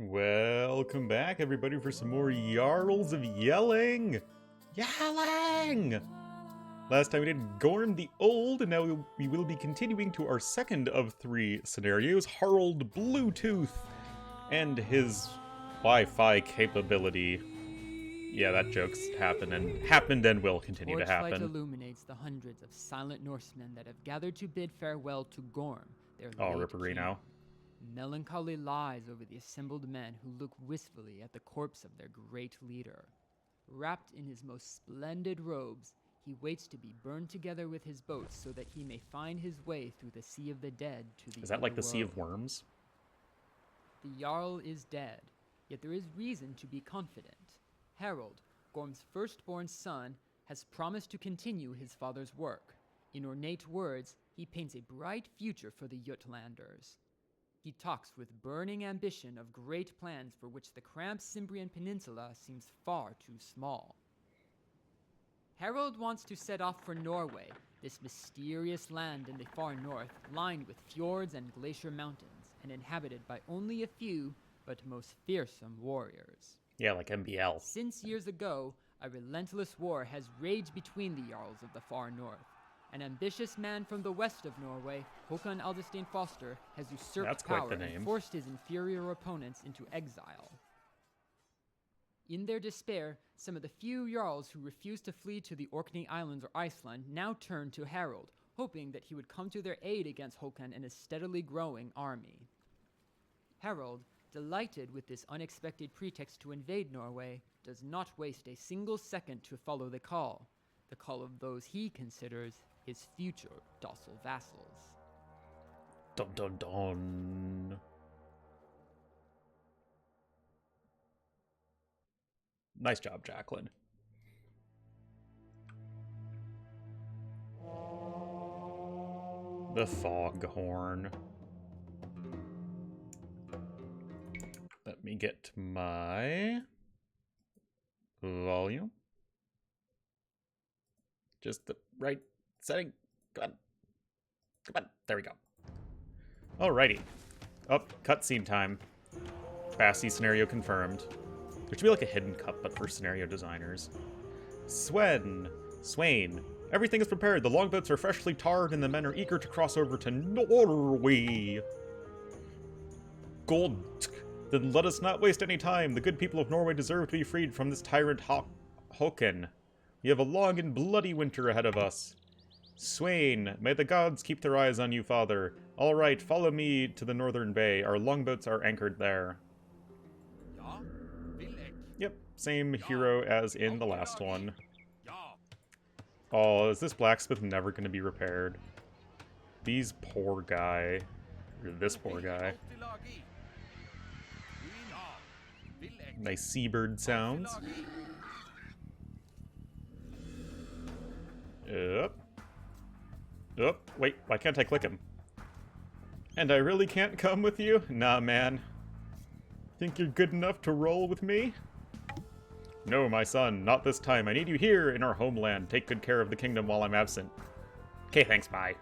Welcome back, everybody, for some more Jarls of Yelling! Yelling! Last time we did Gorm the Old, and now we will be continuing to our second of three scenarios, Harald Bluetooth, and his Wi-Fi capability. Yeah, that joke's happened and will continue to happen. Torchlight illuminates the hundreds of silent Norsemen that have gathered to bid farewell to Gorm, their Oh, late Rippery king. now. Melancholy lies over the assembled men who look wistfully at the corpse of their great leader. Wrapped in his most splendid robes, he waits to be burned together with his boats so that he may find his way through the sea of the dead to the Is that like the other Sea of world. Worms? The Jarl is dead, yet there is reason to be confident. Harald, Gorm's firstborn son, has promised to continue his father's work. In ornate words, he paints a bright future for the Jutlanders. He talks with burning ambition of great plans for which the cramped Cimbrian Peninsula seems far too small. Harald wants to set off for Norway, this mysterious land in the far north, lined with fjords and glacier mountains, and inhabited by only a few, but most fearsome warriors. Yeah, like MBL. Since years ago, a relentless war has raged between the Jarls of the far north. An ambitious man from the west of Norway, Håkon Aldestein Foster, has usurped That's quite power the name. and forced his inferior opponents into exile. In their despair, some of the few Jarls who refused to flee to the Orkney Islands or Iceland now turned to Harald, hoping that he would come to their aid against Håkon and his steadily growing army. Harald, delighted with this unexpected pretext to invade Norway, does not waste a single second to follow the call of those he considers his future docile vassals. Dun dun dun. Nice job, Jacqueline. The foghorn. Let me get my volume. Just the right setting. Come on. Come on. There we go. Alrighty. Oh, cutscene time. Bassy scenario confirmed. There should be like a hidden cut, but for scenario designers. Swain. Everything is prepared. The longboats are freshly tarred, and the men are eager to cross over to Norway. Gold. Then let us not waste any time. The good people of Norway deserve to be freed from this tyrant Håkon. We have a long and bloody winter ahead of us. Swain, may the gods keep their eyes on you, father. All right, follow me to the northern bay. Our longboats are anchored there. Yep, same hero as in the last one. Oh, is this blacksmith never going to be repaired? These poor guy. Or this poor guy. Nice seabird sounds. Wait, why can't I click him? And I really can't come with you? Nah, man. Think you're good enough to roll with me? No, my son, not this time. I need you here in our homeland. Take good care of the kingdom while I'm absent. Okay, thanks, bye.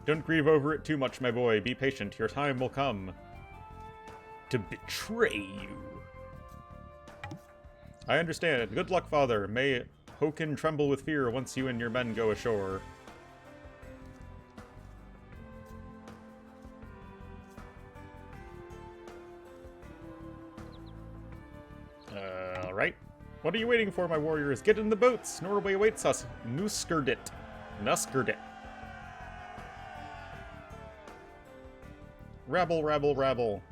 Don't grieve over it too much, my boy. Be patient. Your time will come. To betray you. I understand. Good luck, father. May Håkon tremble with fear once you and your men go ashore. Alright. What are you waiting for, my warriors? Get in the boats! Norway awaits us. Nuskerdit. Rabble, rabble, rabble.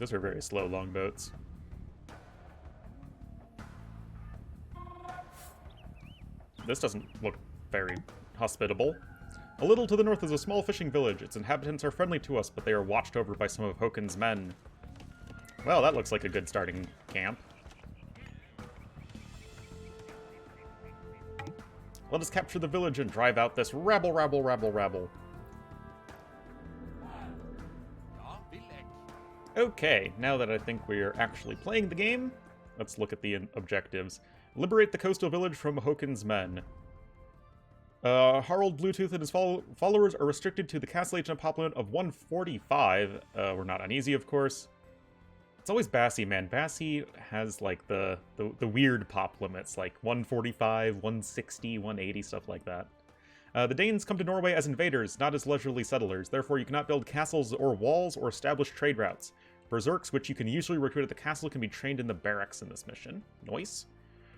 Those are very slow longboats. This doesn't look very hospitable. A little to the north is a small fishing village. Its inhabitants are friendly to us, but they are watched over by some of Håkon's men. Well, that looks like a good starting camp. Let us capture the village and drive out this rabble, rabble, rabble, rabble. Okay, now that I think we are actually playing the game, let's look at the objectives. Liberate the coastal village from Håkon's men. Harald Bluetooth and his followers are restricted to the castle agent population of 145. We're not uneasy, of course. It's always Bassi, man. Bassi has, like, the weird pop limits, like 145, 160, 180, stuff like that. The Danes come to Norway as invaders, not as leisurely settlers. Therefore, you cannot build castles or walls or establish trade routes. Berserks, which you can usually recruit at the castle, can be trained in the barracks in this mission. Nice.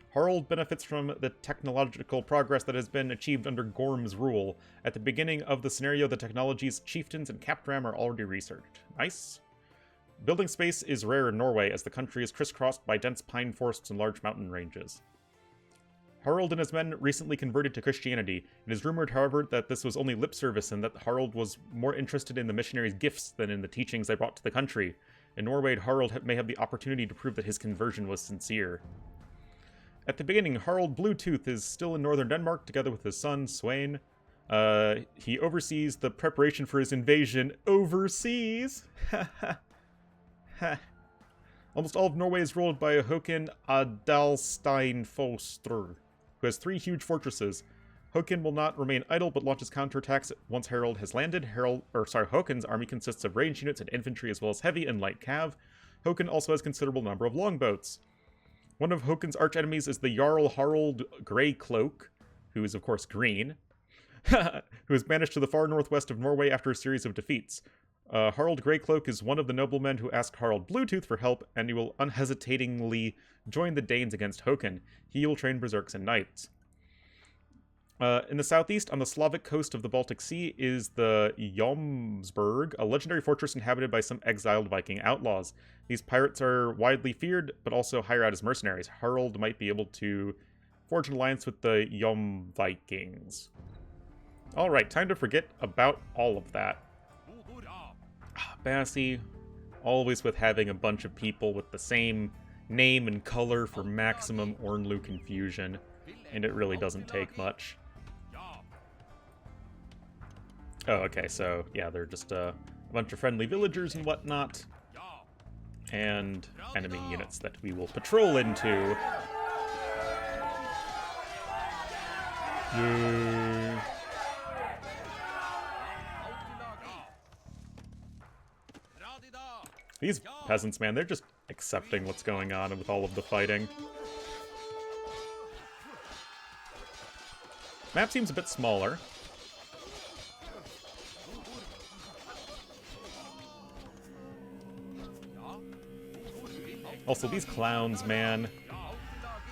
Harald benefits from the technological progress that has been achieved under Gorm's rule. At the beginning of the scenario, the technologies, chieftains, and captram are already researched. Nice. Building space is rare in Norway, as the country is crisscrossed by dense pine forests and large mountain ranges. Harald and his men recently converted to Christianity. It is rumored, however, that this was only lip service and that Harald was more interested in the missionaries' gifts than in the teachings they brought to the country. In Norway, Harald may have the opportunity to prove that his conversion was sincere. At the beginning, Harald Bluetooth is still in northern Denmark together with his son, Sweyn. He oversees the preparation for his invasion overseas. Almost all of Norway is ruled by Håkon Adalsteinfoster, who has 3 huge fortresses. Håkon will not remain idle, but launches counterattacks once Harald has landed. Håkon's army consists of range units and infantry, as well as heavy and light cav. Håkon also has a considerable number of longboats. One of Håkon's archenemies is the Jarl Harald Greycloak, who is of course green, who has banished to the far northwest of Norway after a series of defeats. Harald Greycloak is one of the noblemen who asked Harald Bluetooth for help, and he will unhesitatingly join the Danes against Håkon. He will train berserks and knights. In the southeast, on the Slavic coast of the Baltic Sea, is the Jomsburg, a legendary fortress inhabited by some exiled Viking outlaws. These pirates are widely feared, but also hire out as mercenaries. Harald might be able to forge an alliance with the Jom Vikings. Alright, time to forget about all of that. Bassi, always with having a bunch of people with the same name and color for maximum Ornlu confusion, and it really doesn't take much. Oh, okay, so, yeah, they're just a bunch of friendly villagers and whatnot, and enemy units that we will patrol into. Yay. These peasants, man, they're just accepting what's going on with all of the fighting. Map seems a bit smaller. Also, these clowns, man.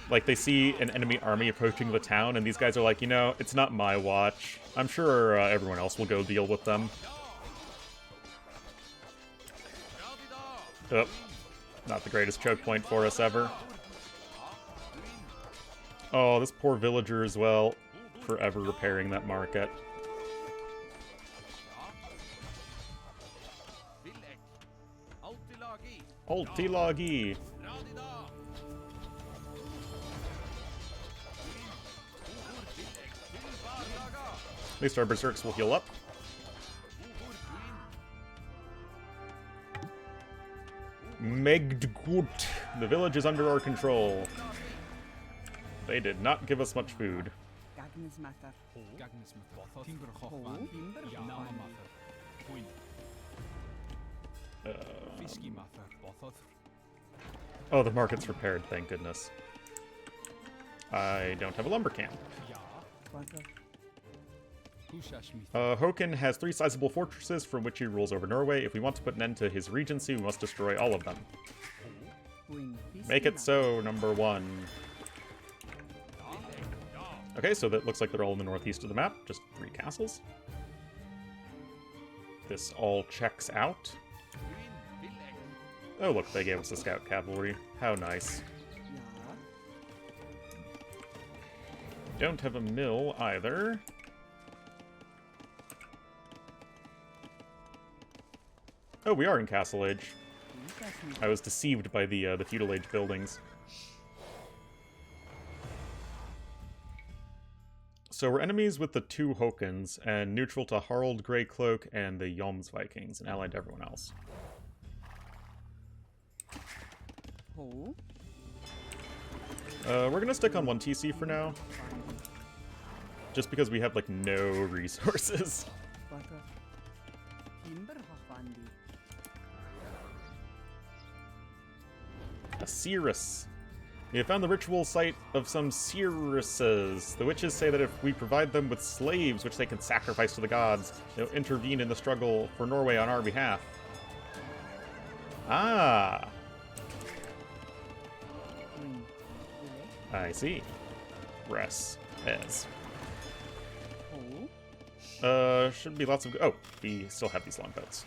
Like, they see an enemy army approaching the town, and these guys are like, you know, it's not my watch. I'm sure everyone else will go deal with them. Oh, not the greatest choke point for us ever. Oh, this poor villager as well. Forever repairing that market. Ultilagi. At least our berserks will heal up. Megdgut. The village is under our control. They did not give us much food. Oh, the market's repaired, thank goodness. I don't have a lumber camp. Håkon has 3 sizable fortresses from which he rules over Norway. If we want to put an end to his regency, we must destroy all of them. Make it so, number 1. Okay, so that looks like they're all in the northeast of the map. Just 3 castles. This all checks out. Oh, look, they gave us a scout cavalry. How nice. Don't have a mill either. Oh, we are in Castle Age. I was deceived by the Feudal Age buildings. So we're enemies with the 2 Håkons, and neutral to Harald Greycloak and the Joms Vikings, and allied to everyone else. We're gonna stick on 1 TC for now. Just because we have, like, no resources. A Cirrus. We have found the ritual site of some Cirruses. The witches say that if we provide them with slaves, which they can sacrifice to the gods, they'll intervene in the struggle for Norway on our behalf. Ah! I see. Res. Es. Should be lots of... Oh, we still have these longboats.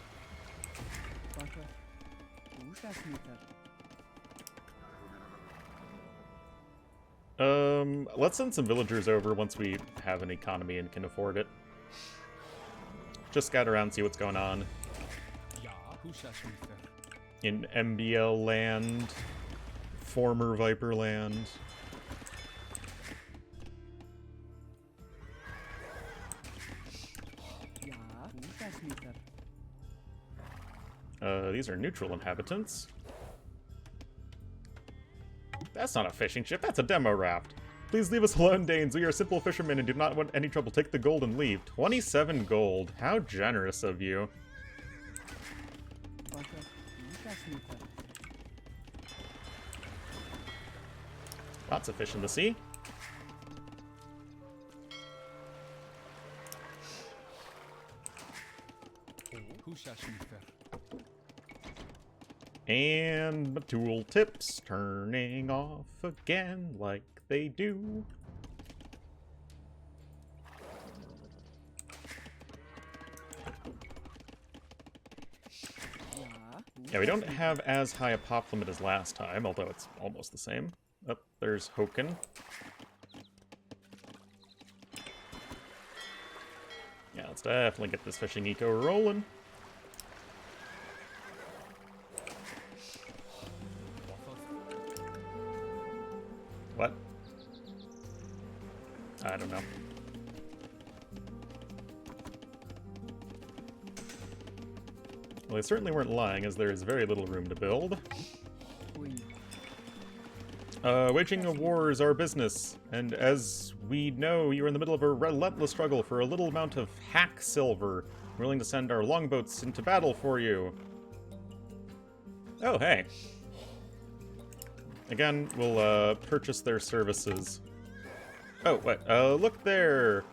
Let's send some villagers over once we have an economy and can afford it. Just scout around, see what's going on. In MBL land. Former Viper land. These are neutral inhabitants. That's not a fishing ship, that's a demo raft. Please leave us alone, Danes. We are simple fishermen and do not want any trouble. Take the gold and leave. 27 gold. How generous of you. Lots of fish in the sea. And my tool tips turning off again like they do. Yeah, we don't have as high a pop limit as last time, although it's almost the same. Oh, there's Hoken. Yeah, let's definitely get this fishing eco rolling. What? I don't know. Well, they certainly weren't lying, as there is very little room to build. Waging a war is our business, and as we know, you are in the middle of a relentless struggle for a little amount of hack silver. We're willing to send our longboats into battle for you. Oh, hey. Again, we'll purchase their services. Oh, wait, look there!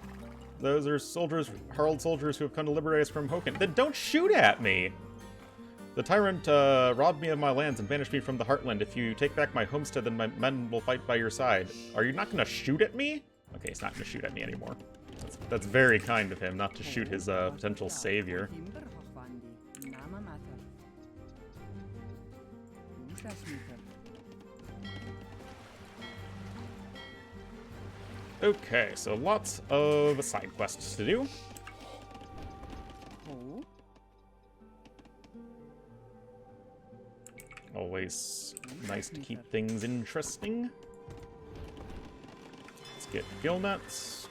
Those are soldiers, Harald soldiers who have come to liberate us from Hoken. Then don't shoot at me! The tyrant robbed me of my lands and banished me from the Heartland. If you take back my homestead, then my men will fight by your side. Are you not gonna shoot at me? Okay, he's not gonna shoot at me anymore. That's very kind of him, not to shoot his potential savior. Okay, so lots of side quests to do. Always nice to keep things interesting. Let's get gill nuts.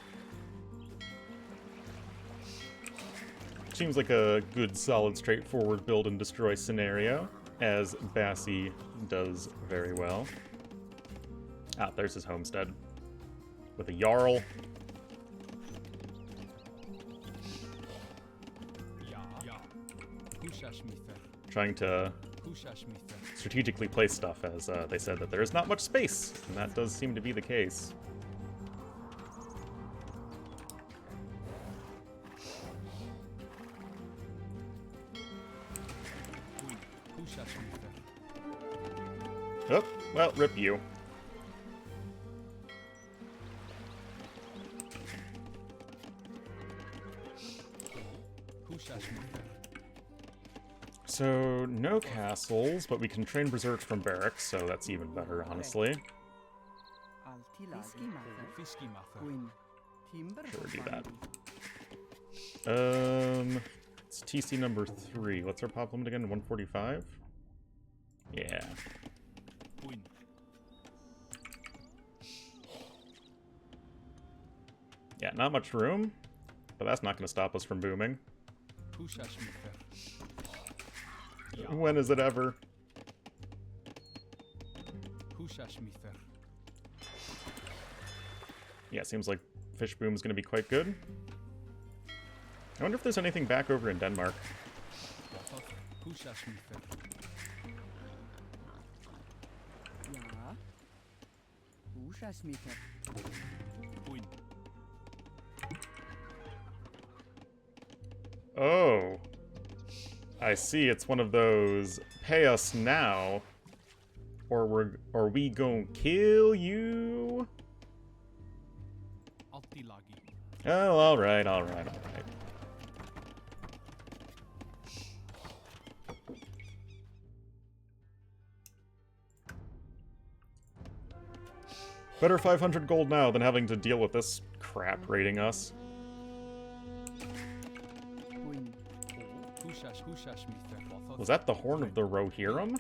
Seems like a good, solid, straightforward build and destroy scenario, as Bassi does very well. Ah, there's his homestead. With a Jarl. Trying to strategically place stuff, as they said that there is not much space, and that does seem to be the case. Oh, well, rip you. So, no castles, but we can train berserks from barracks, so that's even better, honestly. Sure, do that. It's TC number 3. What's our pop limit again? 145? Yeah. Yeah, not much room, but that's not going to stop us from booming. When is it ever? Yeah, seems like fish boom's gonna be quite good. I wonder if there's anything back over in Denmark. Oh. I see, it's one of those pay us now or we gon' kill you. Oh, alright. Better 500 gold now than having to deal with this crap raiding us. Was that the horn of the Rohirrim?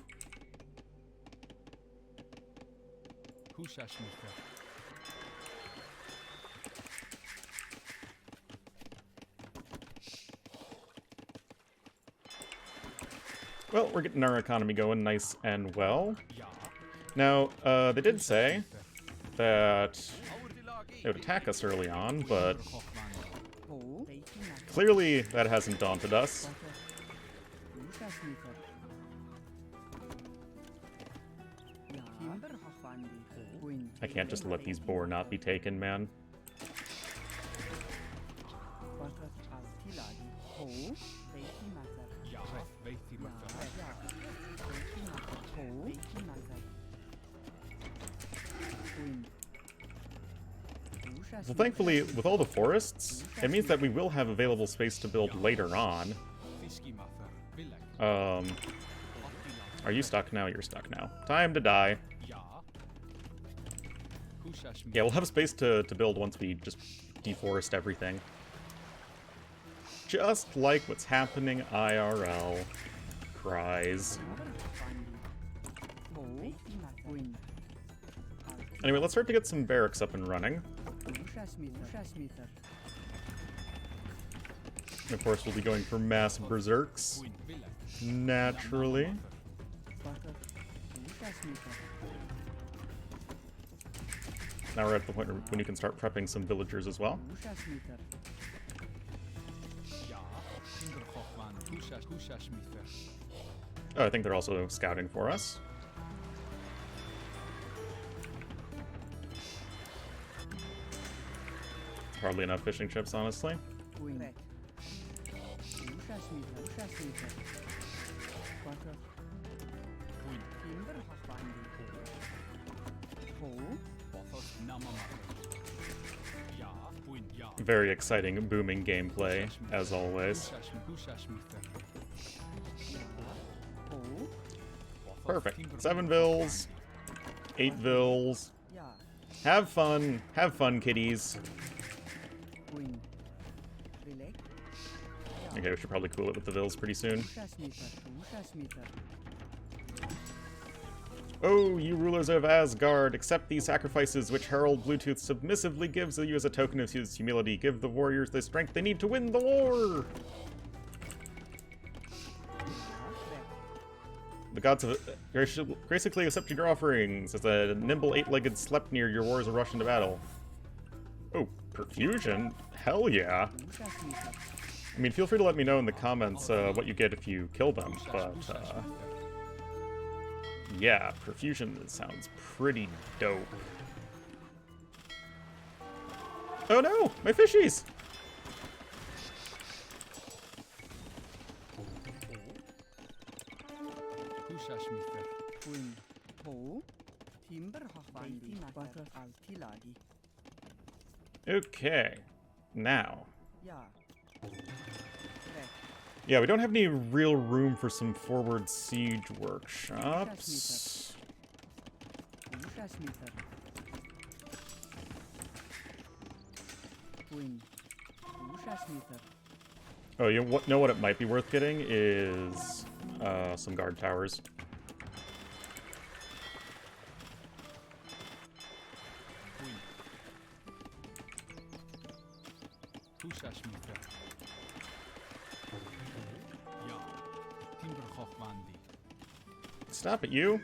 Well, we're getting our economy going nice and well. Now, they did say that it would attack us early on, but clearly that hasn't daunted us. I can't just let these boar not be taken, man. Well, thankfully, with all the forests, it means that we will have available space to build later on. Are you stuck now? You're stuck now. Time to die. Yeah, we'll have space to build once we just deforest everything. Just like what's happening IRL. Cries. Anyway, let's start to get some barracks up and running. And of course, we'll be going for mass berserks. Naturally. Now we're at the point when you can start prepping some villagers as well. Oh, I think they're also scouting for us. Hardly enough fishing ships, honestly. Very exciting, booming gameplay, as always. Perfect. 7 vills, 8 vills. Have fun, kiddies. Okay, we should probably cool it with the vills pretty soon. Oh, you rulers of Asgard, accept these sacrifices which Harald Bluetooth submissively gives you as a token of his humility. Give the warriors the strength they need to win the war! The gods have graciously accepted your offerings. As a nimble 8-legged Sleipnir, your warriors will rush into battle. Oh, perfusion? Hell yeah. I mean, feel free to let me know in the comments what you get if you kill them, but, yeah, perfusion sounds pretty dope. Oh no! My fishies! Okay, now. Yeah, we don't have any real room for some forward siege workshops. Oh, you know what it might be worth getting is some guard towers. Stop it, you.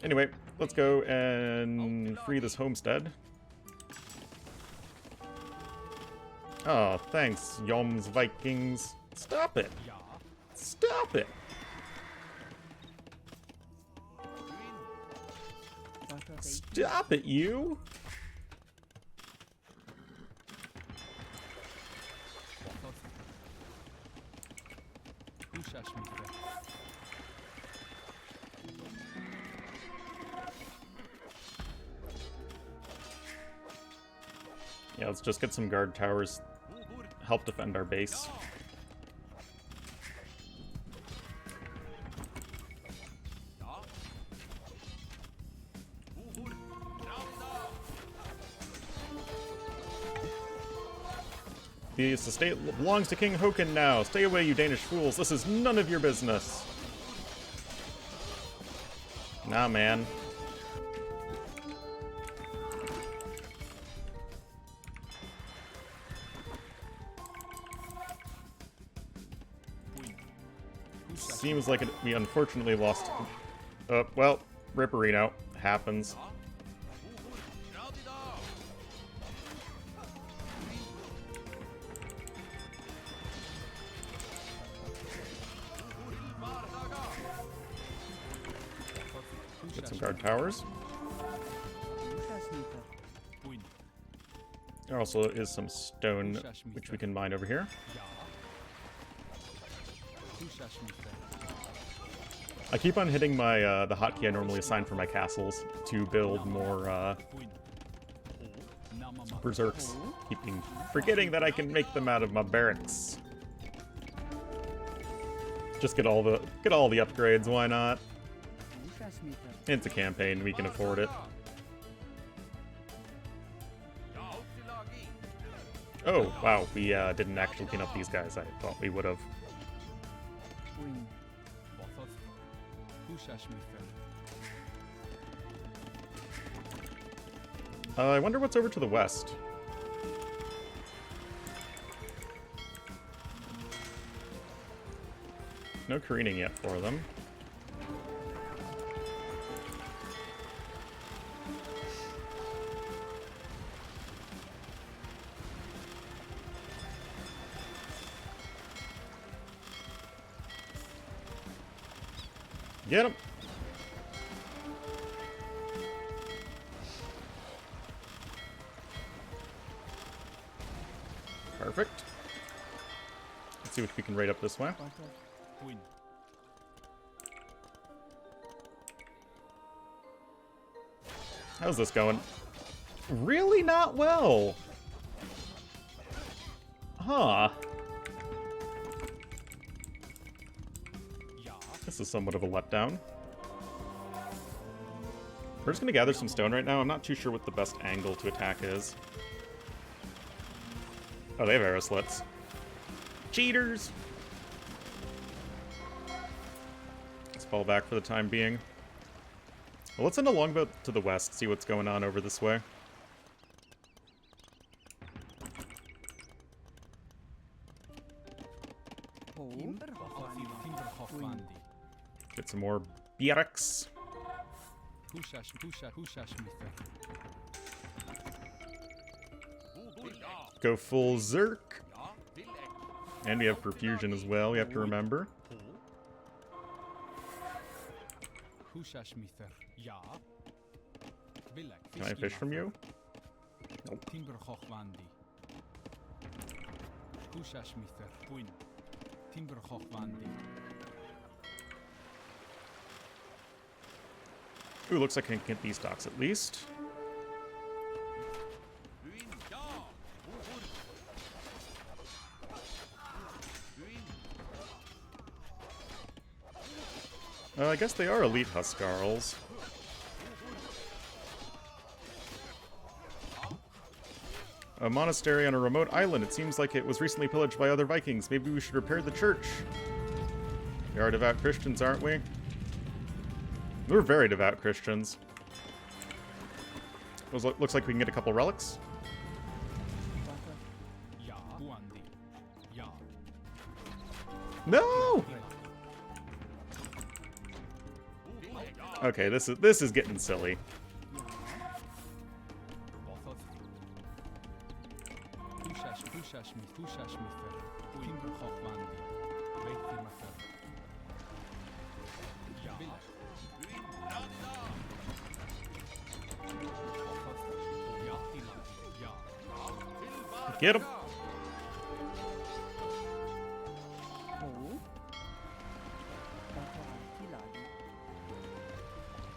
Anyway, let's go and free this homestead. Oh, thanks, Yoms Vikings. Stop it. Stop it. Stop it, you. Yeah, let's just get some guard towers. Help defend our base. This estate belongs to King Håkon now. Stay away, you Danish fools. This is none of your business. Nah, man. Seems like we unfortunately lost. Well, Ripperino. Happens. Get some guard towers. There also is some stone, which we can mine over here. I keep on hitting my the hotkey I normally assign for my castles to build more berserks, forgetting that I can make them out of my barracks. Just get all the upgrades, why not? It's a campaign, we can afford it. Oh, wow, we didn't actually clean up these guys. I thought we would have. I wonder what's over to the west. No careening yet for them. Get him! Perfect. Let's see what we can raid up this way. How's this going? Really not well. Huh. This is somewhat of a letdown. We're just gonna gather some stone right now. I'm not too sure what the best angle to attack is. Oh, they have arrow slits. Cheaters! Let's fall back for the time being. Well, let's send a longboat to the west, see what's going on over this way. Get some more barracks. Go full Zerk. And we have perfusion as well, we have to remember. Can I fish from you? Nope. Ooh, looks like I can get these docks at least. I guess they are elite Huskarls. A monastery on a remote island. It seems like it was recently pillaged by other Vikings. Maybe we should repair the church. We are devout Christians, aren't we? We're very devout Christians. Looks like we can get a couple relics. No! Okay, this is getting silly. Get him.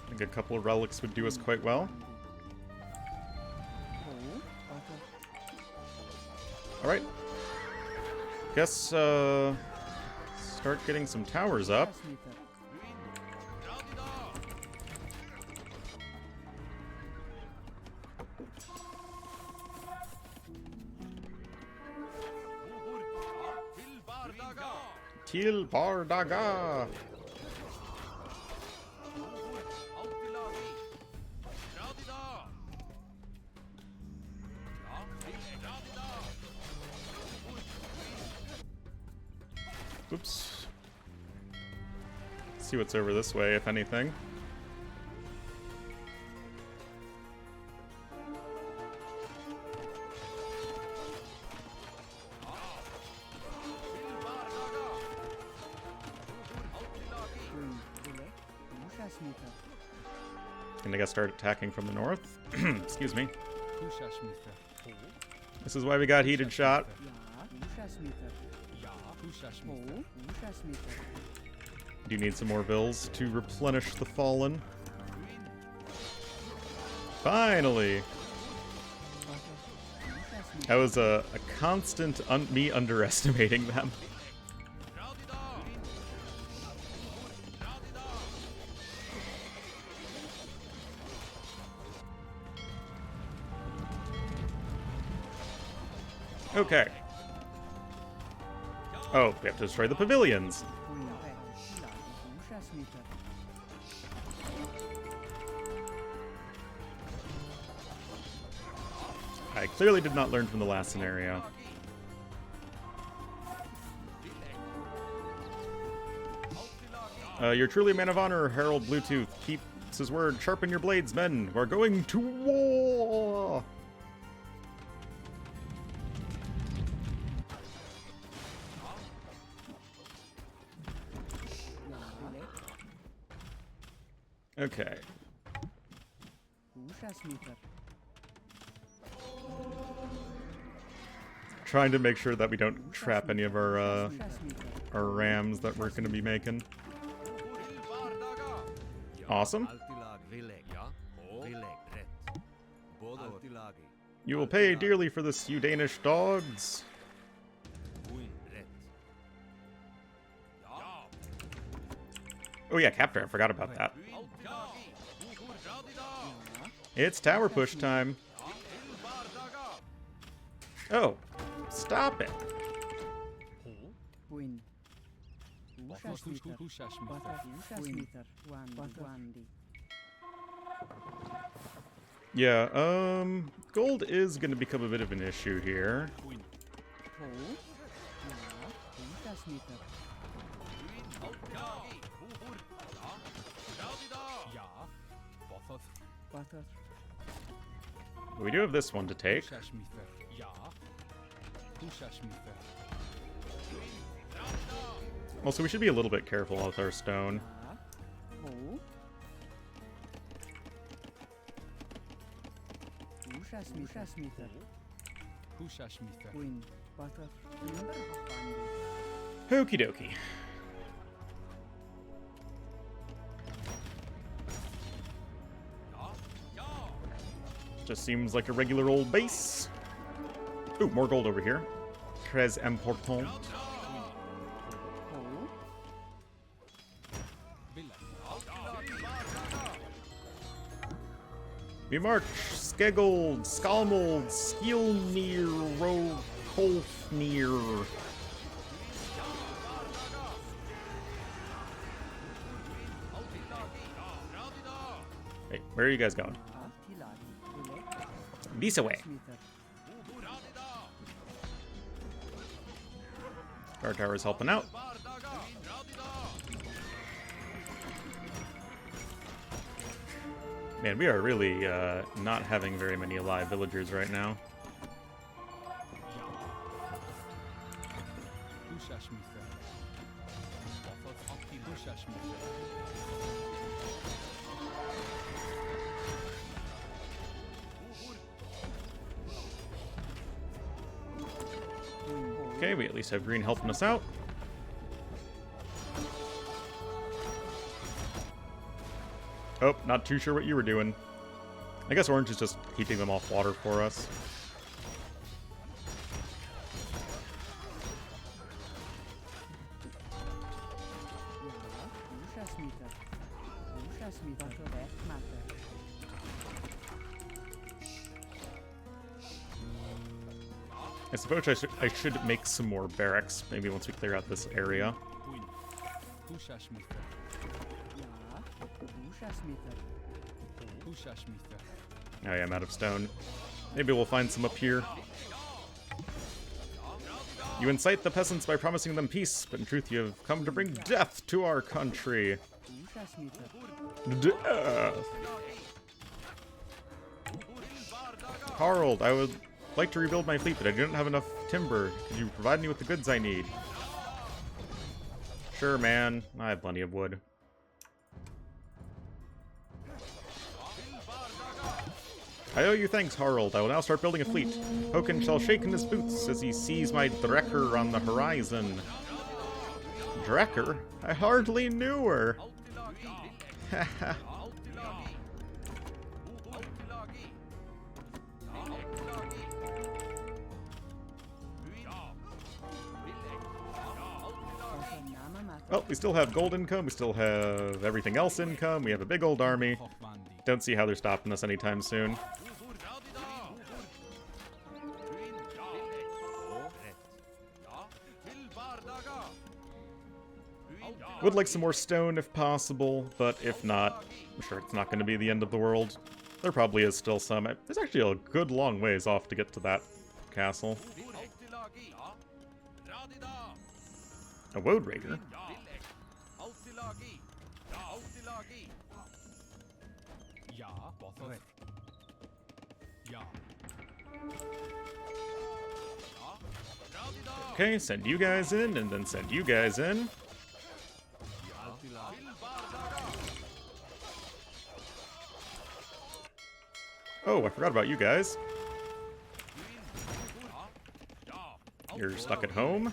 I think a couple of relics would do us quite well. Alright. Guess, start getting some towers up. Til Bardaga! Oops. See what's over this way, if anything. And I gotta start attacking from the north. Excuse me. This is why we got heated shot. Do need some more vills to replenish the fallen. Finally! That was a constant me underestimating them. Okay. Oh, we have to destroy the pavilions. I clearly did not learn from the last scenario. You're truly a man of honor, Harald Bluetooth. Keeps his word. Sharpen your blades, men. We're going to war! Okay. Trying to make sure that we don't trap any of our rams that we're going to be making. Awesome. You will pay dearly for this, you Danish dogs. Oh yeah, Captor, I forgot about that. It's tower push time. Oh, stop it. Yeah, gold is going to become a bit of an issue here. We do have this one to take. Also, we should be a little bit careful with our stone. Okie dokie. Just seems like a regular old base. Ooh, more gold over here. Très important. We march Skegold, Skalmold, Skilnir, Kolfnir. Hey, where are you guys going? This away. Guard tower is helping out. Man, we are really not having very many alive villagers right now. Okay, we at least have green helping us out. Oh, not too sure what you were doing. I guess orange is just keeping them off water for us. I suppose I should make some more barracks, maybe once we clear out this area. Oh yeah, I'm out of stone. Maybe we'll find some up here. You incite the peasants by promising them peace, but in truth you have come to bring death to our country. Death! Harald, I would like to rebuild my fleet, but I don't have enough timber. Could you provide me with the goods I need? Sure, man. I have plenty of wood. I owe you thanks, Harald. I will now start building a fleet. Håkon shall shake in his boots as he sees my Drekker on the horizon. Drekker? I hardly knew her. Haha. Well, we still have gold income, we still have everything else income, we have a big old army. Don't see how they're stopping us anytime soon. Would like some more stone if possible, but if not, I'm sure it's not going to be the end of the world. There probably is still some. There's actually a good long ways off to get to that castle. A Woad Raider? Okay, send you guys in, and then send you guys in. Oh, I forgot about you guys. You're stuck at home.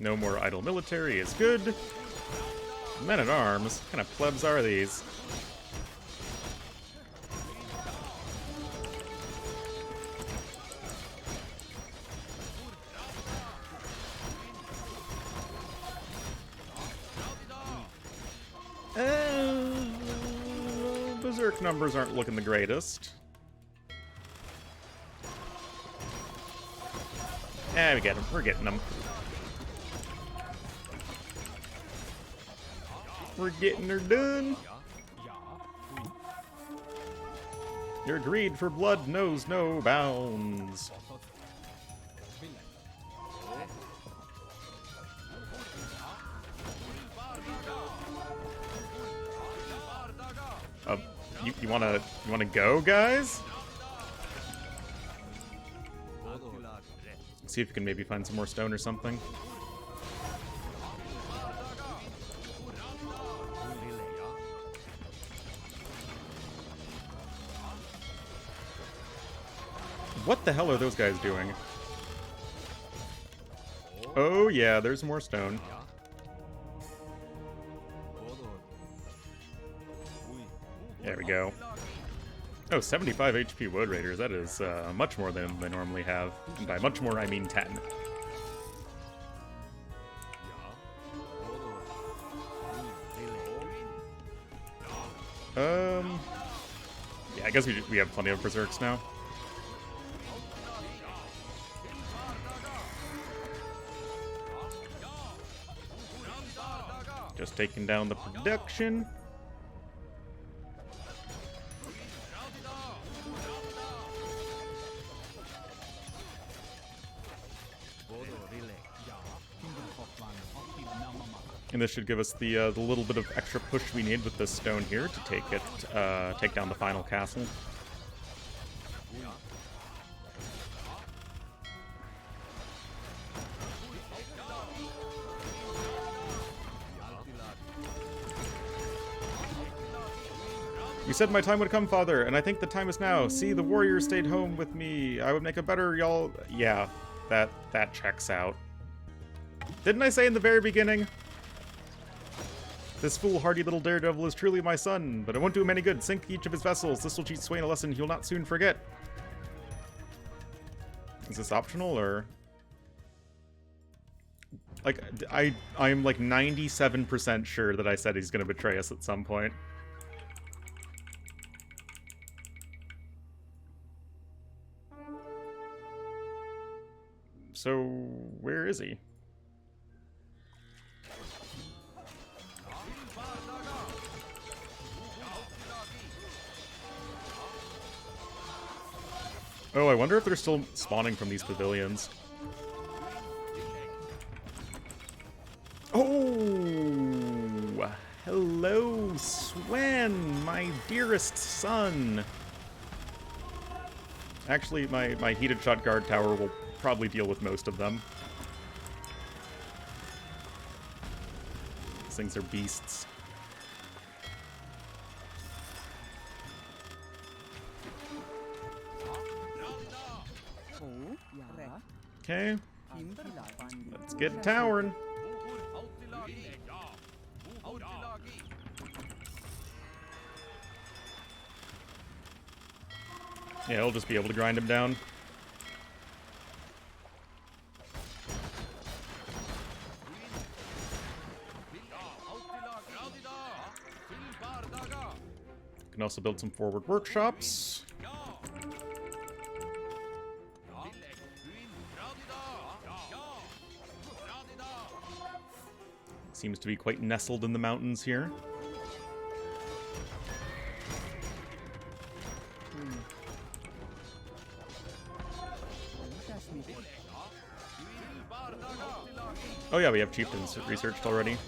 No more idle military is good. Men-at-arms? What kind of plebs are these? Berserk numbers aren't looking the greatest. We get them. We're getting them. We're getting her done. Your greed for blood knows no bounds. You wanna go, guys? See if you can maybe find some more stone or something. What the hell are those guys doing? Oh yeah, there's more stone. There we go. Oh, 75 HP Woad Raiders. That is much more than they normally have. And by much more, I mean 10. Yeah, I guess we have plenty of Berserks now. Just taking down the production. And this should give us the little bit of extra push we need with this stone here to take down the final castle. You said my time would come, father, and I think the time is now. See, the warriors stayed home with me. I would make a better y'all... Yeah, that checks out. Didn't I say in the very beginning? This foolhardy little daredevil is truly my son, but it won't do him any good. Sink each of his vessels. This will teach Swain a lesson he'll not soon forget. Is this optional, or... Like, I'm like 97% sure that I said he's gonna betray us at some point. So, where is he? Oh, I wonder if they're still spawning from these pavilions. Oh! Hello, Swen, my dearest son! Actually, my heated shot guard tower will probably deal with most of them. These things are beasts. Okay. Let's get towering. Yeah, he'll just be able to grind him down. Can also build some forward workshops. Seems to be quite nestled in the mountains here. Oh yeah, we have chieftains researched already.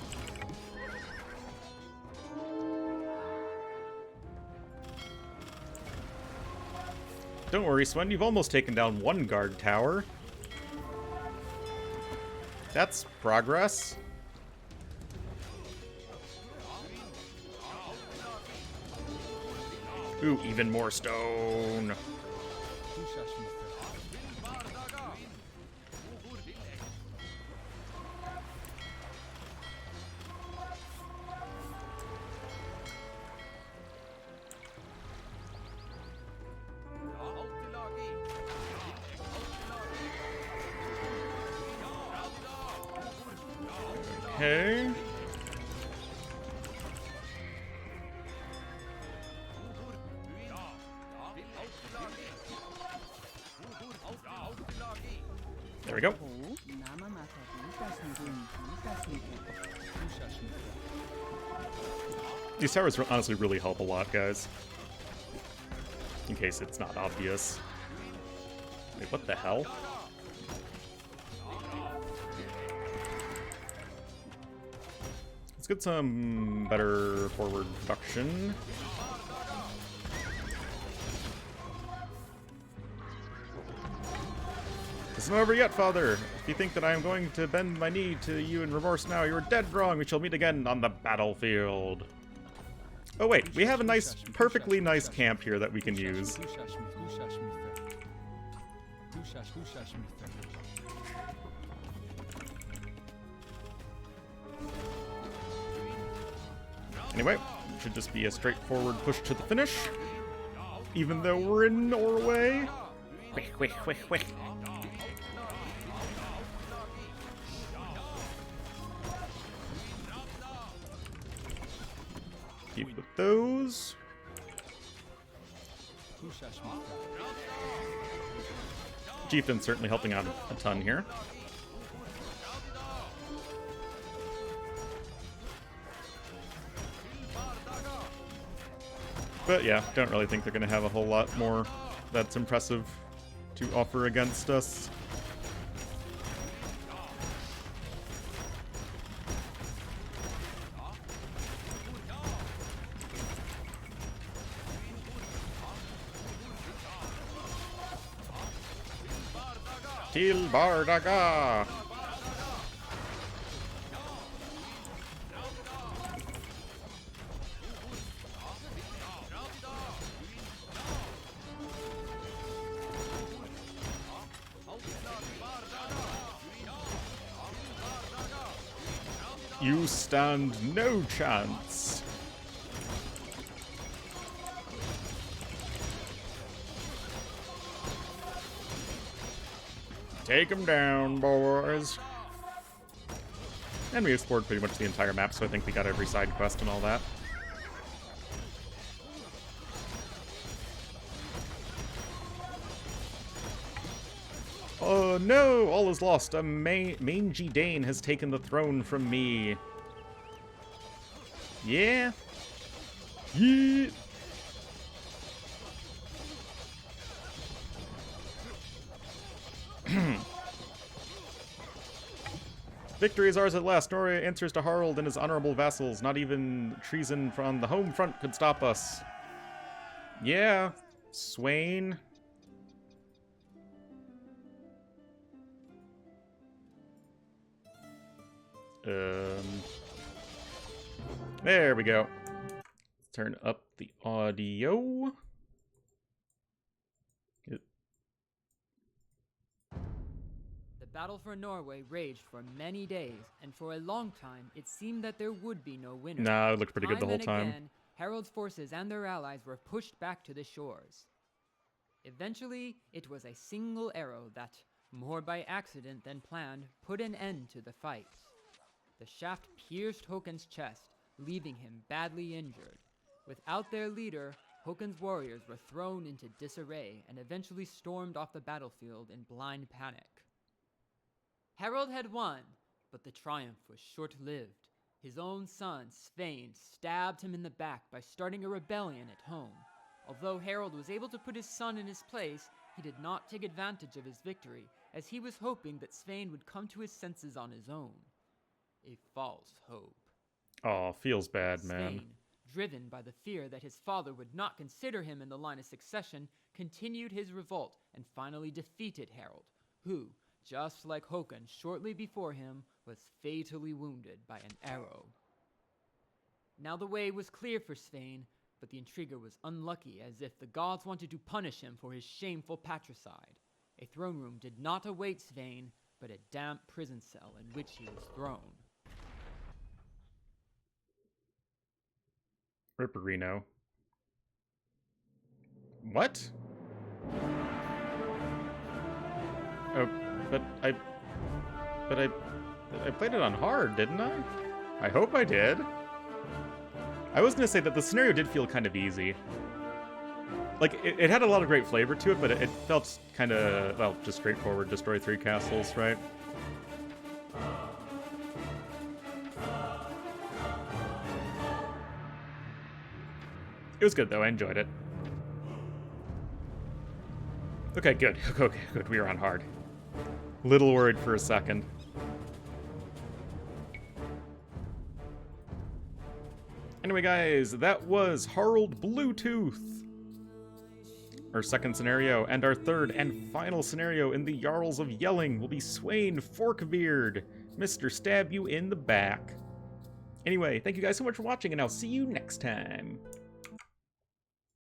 Don't worry, Swen, you've almost taken down one guard tower. That's progress. Ooh, even more stone. Okay. There we go. These towers honestly really help a lot, guys. In case it's not obvious. Wait, what the hell? Let's get some better forward production. It's not over yet, father. If you think that I am going to bend my knee to you in remorse now, you are dead wrong. We shall meet again on the battlefield. Oh wait, we have a nice, perfectly nice camp here that we can use. Anyway, it should just be a straightforward push to the finish. Even though we're in Norway. Quick. Keep with those. Chieftain's certainly helping out a ton here. But yeah, don't really think they're going to have a whole lot more that's impressive to offer against us. Kill Bardaga! You stand no chance. Take him down, boys. And we explored pretty much the entire map, so I think we got every side quest and all that. Oh no, all is lost. A mangy Dane has taken the throne from me. Yeah? Yeah! Victory is ours at last. Norway answers to Harald and his honorable vassals. Not even treason from the home front could stop us. Yeah, Swain. There we go. Let's turn up the audio. The battle for Norway raged for many days, and for a long time it seemed that there would be no winner. Nah, it looked pretty good the whole Time and time. again, Harald's forces and their allies were pushed back to the shores. Eventually, it was a single arrow that, more by accident than planned, put an end to the fight. The shaft pierced Håkon's chest, leaving him badly injured. Without their leader, Håkon's warriors were thrown into disarray and eventually stormed off the battlefield in blind panic. Harald had won, but the triumph was short-lived. His own son, Svein, stabbed him in the back by starting a rebellion at home. Although Harald was able to put his son in his place, he did not take advantage of his victory, as he was hoping that Svein would come to his senses on his own. A false hope. Aw, feels bad, man. Svein, driven by the fear that his father would not consider him in the line of succession, continued his revolt and finally defeated Harald, who, just like Håkon shortly before him, was fatally wounded by an arrow. Now the way was clear for Svein, but the intriguer was unlucky, as if the gods wanted to punish him for his shameful patricide. A throne room did not await Svein, but a damp prison cell in which he was thrown. Ripperino. What? Oh, but I played it on hard, didn't I? I hope I did. I was gonna say that the scenario did feel kind of easy. Like, it had a lot of great flavor to it, but it felt kind of, well, just straightforward. Destroy 3 castles, right? It was good, though. I enjoyed it. Okay, good. Okay, good. We were on hard. Little worried for a second. Anyway, guys, that was Harald Bluetooth. Our second scenario, and our third and final scenario in the Jarls of Jelling will be Swain Forkbeard, Mr. Stab You in the Back. Anyway, thank you guys so much for watching, and I'll see you next time.